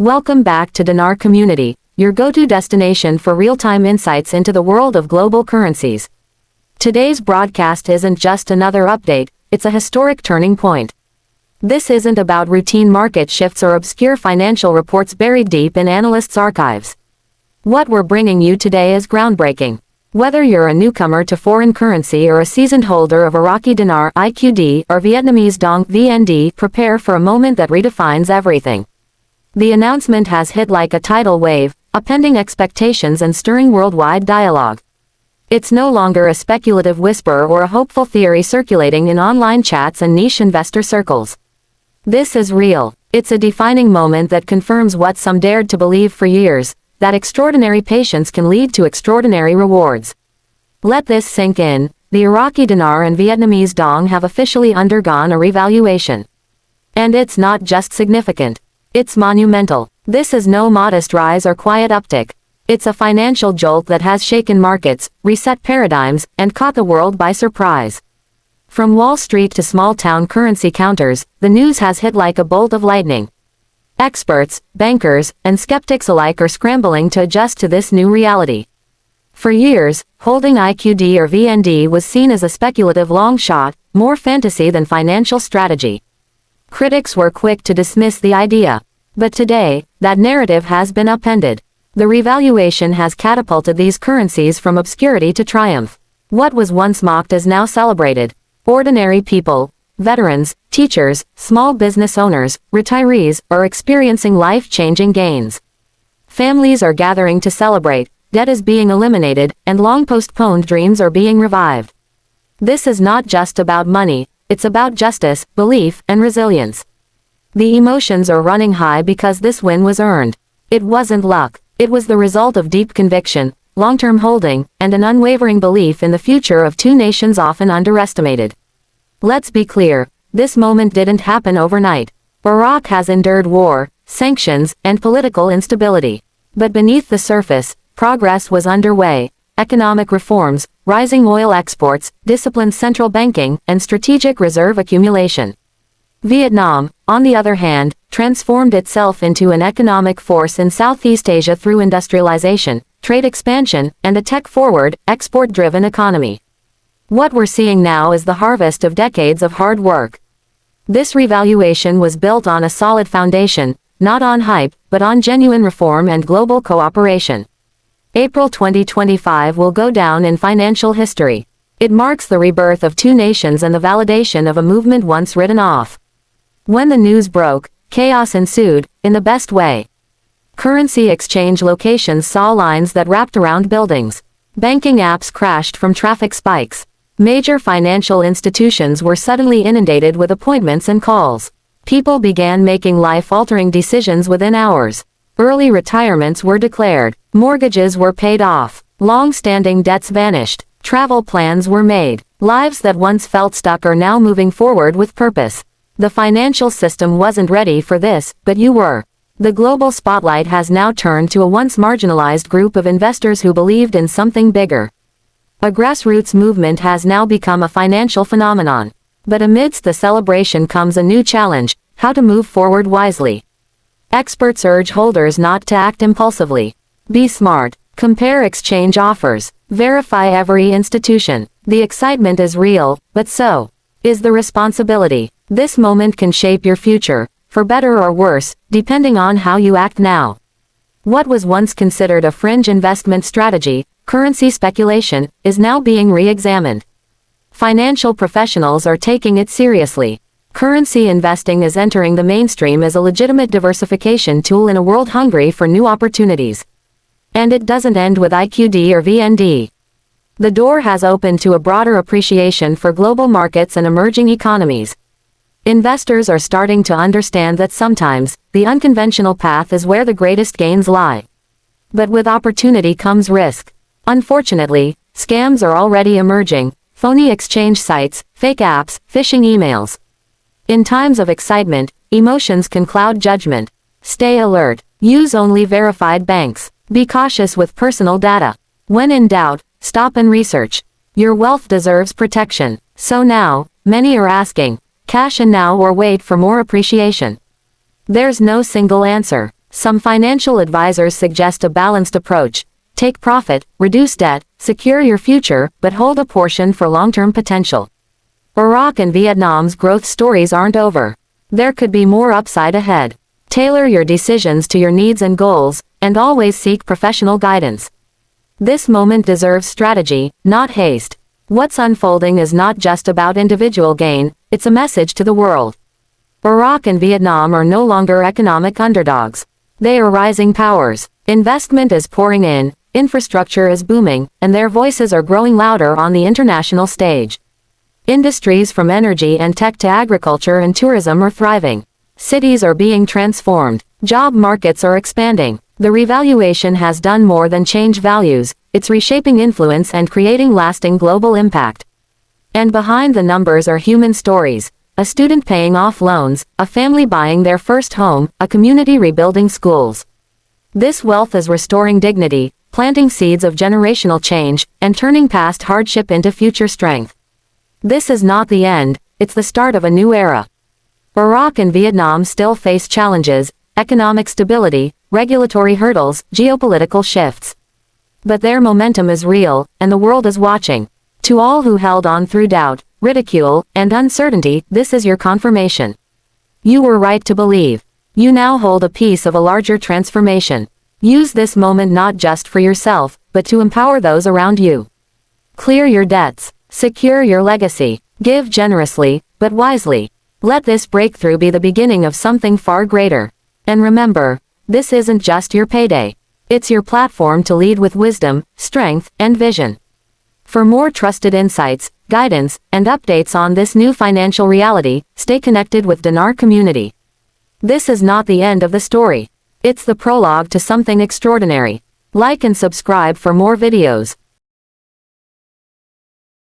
Welcome back to Dinar Community, your go-to destination for real-time insights into the world of global currencies. Today's broadcast isn't just another update, it's a historic turning point. This isn't about routine market shifts or obscure financial reports buried deep in analysts' archives. What we're bringing you today is groundbreaking. Whether you're a newcomer to foreign currency or a seasoned holder of Iraqi Dinar IQD or Vietnamese Dong VND, prepare for a moment that redefines everything. The announcement has hit like a tidal wave, upending expectations and stirring worldwide dialogue. It's no longer a speculative whisper or a hopeful theory circulating in online chats and niche investor circles. This is real. It's a defining moment that confirms what some dared to believe for years, that extraordinary patience can lead to extraordinary rewards. Let this sink in. The Iraqi Dinar and Vietnamese Dong have officially undergone a revaluation. And it's not just significant. It's monumental. This is no modest rise or quiet uptick. It's a financial jolt that has shaken markets, reset paradigms, and caught the world by surprise. From Wall Street to small-town currency counters, the news has hit like a bolt of lightning. Experts, bankers, and skeptics alike are scrambling to adjust to this new reality. For years, holding IQD or VND was seen as a speculative long shot, more fantasy than financial strategy. Critics were quick to dismiss the idea. But today, that narrative has been upended. The revaluation has catapulted these currencies from obscurity to triumph. What was once mocked is now celebrated. Ordinary people, veterans, teachers, small business owners, retirees, are experiencing life-changing gains. Families are gathering to celebrate, debt is being eliminated, and long-postponed dreams are being revived. This is not just about money, it's about justice, belief, and resilience. The emotions are running high because this win was earned. It wasn't luck, it was the result of deep conviction, long-term holding, and an unwavering belief in the future of two nations often underestimated. Let's be clear, this moment didn't happen overnight. Iraq has endured war, sanctions, and political instability. But beneath the surface, progress was underway. Economic reforms, rising oil exports, disciplined central banking, and strategic reserve accumulation. Vietnam, on the other hand, transformed itself into an economic force in Southeast Asia through industrialization, trade expansion, and a tech-forward, export-driven economy. What we're seeing now is the harvest of decades of hard work. This revaluation was built on a solid foundation, not on hype, but on genuine reform and global cooperation. April 2025 will go down in financial history. It marks the rebirth of two nations and the validation of a movement once written off. When the news broke, chaos ensued, in the best way. Currency exchange locations saw lines that wrapped around buildings. Banking apps crashed from traffic spikes. Major financial institutions were suddenly inundated with appointments and calls. People began making life-altering decisions within hours. Early retirements were declared. Mortgages were paid off. Long-standing debts vanished. Travel plans were made. Lives that once felt stuck are now moving forward with purpose. The financial system wasn't ready for this, but you were. The global spotlight has now turned to a once marginalized group of investors who believed in something bigger. A grassroots movement has now become a financial phenomenon. But amidst the celebration comes a new challenge: how to move forward wisely. Experts urge holders not to act impulsively. Be smart. Compare exchange offers. Verify every institution. The excitement is real, but so is the responsibility. This moment can shape your future, for better or worse, depending on how you act now. What was once considered a fringe investment strategy, currency speculation, is now being re-examined. Financial professionals are taking it seriously. Currency investing is entering the mainstream as a legitimate diversification tool in a world hungry for new opportunities. And it doesn't end with IQD or VND. The door has opened to a broader appreciation for global markets and emerging economies. Investors are starting to understand that sometimes, the unconventional path is where the greatest gains lie. But with opportunity comes risk. Unfortunately, scams are already emerging: phony exchange sites, fake apps, phishing emails. In times of excitement, emotions can cloud judgment. Stay alert. Use only verified banks. Be cautious with personal data. When in doubt, stop and research. Your wealth deserves protection. So now, many are asking, cash in now or wait for more appreciation? There's no single answer. Some financial advisors suggest a balanced approach. Take profit, reduce debt, secure your future, but hold a portion for long-term potential. Iraq and Vietnam's growth stories aren't over. There could be more upside ahead. Tailor your decisions to your needs and goals, and always seek professional guidance. This moment deserves strategy, not haste. What's unfolding is not just about individual gain, it's a message to the world. Iraq and Vietnam are no longer economic underdogs. They are rising powers. Investment is pouring in, infrastructure is booming, and their voices are growing louder on the international stage. Industries from energy and tech to agriculture and tourism are thriving. Cities are being transformed. Job markets are expanding. The revaluation has done more than change values, it's reshaping influence and creating lasting global impact. And behind the numbers are human stories. A student paying off loans, a family buying their first home, a community rebuilding schools. This wealth is restoring dignity, planting seeds of generational change, and turning past hardship into future strength. This is not the end, it's the start of a new era. Iraq and Vietnam still face challenges, economic stability, regulatory hurdles, geopolitical shifts. But their momentum is real, and the world is watching. To all who held on through doubt, ridicule, and uncertainty, this is your confirmation. You were right to believe. You now hold a piece of a larger transformation. Use this moment not just for yourself, but to empower those around you. Clear your debts. Secure your legacy. Give generously, but wisely. Let this breakthrough be the beginning of something far greater. And remember, this isn't just your payday. It's your platform to lead with wisdom, strength, and vision. For more trusted insights, guidance, and updates on this new financial reality, stay connected with Dinar Community. This is not the end of the story. It's the prologue to something extraordinary. Like and subscribe for more videos.